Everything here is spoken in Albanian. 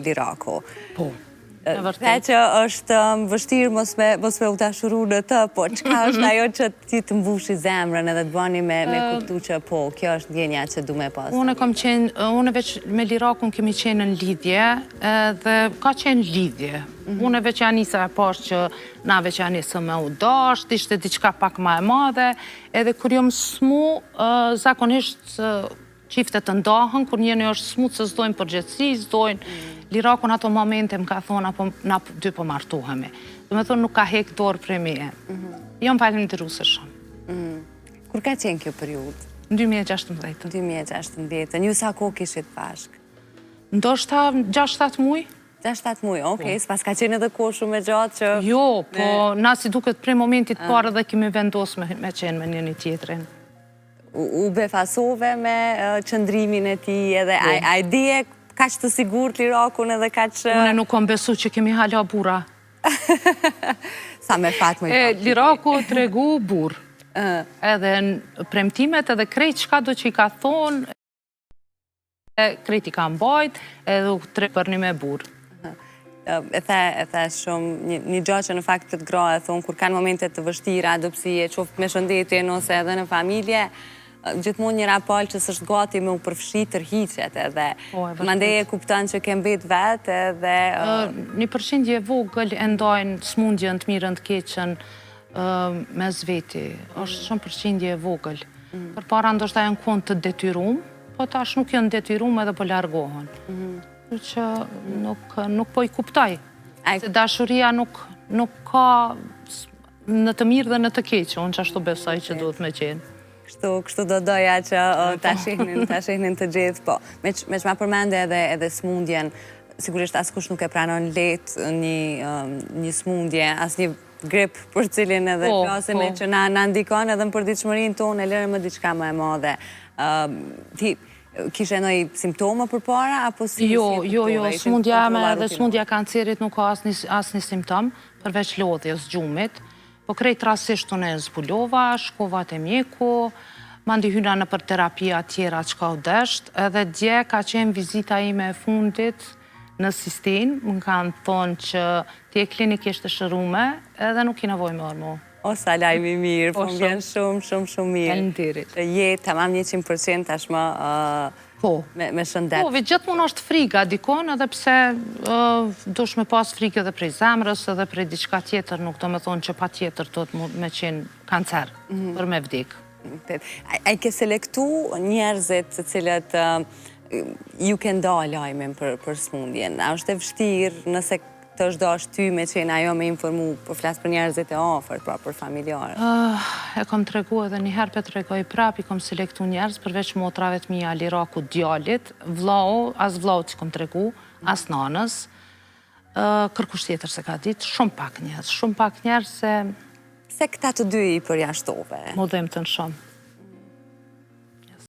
Liraku. Po. Dhe që është vështirë mos me u dashuru në të, po çka është ajo që ti të mbushi zemrën edhe të bani me kuptu që po, kjo është ndjenja që du me pas. Unë veç me Lirakun kemi qenë në lidhje dhe ka qenë lidhje. Unë veç janë njësa e pashtë që na veç janë njësë me u dasht, ishte diçka pak ma e madhe, edhe kur jom smu, zakonisht qiftet të ndahën, kur njëni është smu të zdojnë përgjithsi, zdojnë Lirakun ato momente më ka thonë, apo na dy po martohemi. Dhe me thonë nuk ka hek dorë prej meje. Jam falenderuse shumë. Kur ka qenë kjo periudhë? Në 2016. 2016. Ju sa ko kishit bashk? Ndoshta 6-7 muj. 6-7 muj, okej, s'pas ka qenë edhe kohë shumë e gjatë që... Jo, po na si duket prej momentit parë dhe kemi vendos me qenë me njëni tjetrin. U befasove me qëndrimin e ti edhe a i dije ka që të sigur të Lirakun edhe ka që... Une nuk kom besu që kemi hala bura. Sa me fat më i pak. Liraku të regu bur. Edhe në premtimet edhe krejt qka do që i ka thonë, krejt i ka mbajt, edhe u të për një me bur. E the shumë, një gjatë që në fakt të gra e thonë, kur kanë momente të vështira, adopsie, qoftë me shëndetjen ose edhe në familje, gjithmonë një rapal që s'është gati me u përfshi tërhiqet edhe mandej e kuptan që ke mbet vetë edhe... Një përqindje vogël e ndajnë smundjen të mirën të keqen me zveti. është shumë përqindje vogël. Për para ndoshta janë kënd të detyrum, po tash nuk janë detyrum edhe po largohen. Që nuk po i kuptaj. Se dashuria nuk ka në të mirë dhe në të keqë. Unë që ashtu besoj që duhet me qenë. Kështu do doja që ta shihnin të gjithë, po. Me që ma përmende edhe smundjen, sigurisht askush nuk e pranon letë një smundje, as një grip për cilin edhe klasime që na ndikon edhe në përditshmërinë tonë, e lërë më diçka më e madhe. Ti kishe ndonjë simptoma për para, apo si? Jo, smundja me dhe smundja kancerit nuk ka asnjë simptom, përveç lodhjes gjumit. Po krejt rasisht unë e zbulova, shkova te mjeku, mandi hyna në për terapia tjera që ka u desht, edhe dje ka qenë vizita ime e fundit në Sistin, më kanë thonë që ti e klinikisht të shërume, edhe nuk i nevoj më ormo. O, sa lajmi mirë, po më vjen shumë mirë. Falenderit. Je tamam 100% tashmë me shëndet. Po, gjithmonë është friga dikon, edhe pse dush me pas frikë edhe prej zemrës, edhe prej diçka tjetër, nuk do me thonë që pa tjetër do të me qenë kancer, për me vdik. A i ke selektu njerëzit të cilët ju ke nda lajmin për smundjen? A është e vështirë nëse të është dash ty me qenë ajo me informu, për flasë për njerëzit e ofër, pra për familjarë? E kom të regu edhe njëherë për të regoj prap, i kom selektu njerëz, përveç motrave të mija Liraku djallit, vlau, as vlau që kom të regu, as nanës, kërkush tjetër se ka ditë, shumë pak njerëz se... Se këta të dy i përjashtove? Më dhejmë të në shumë.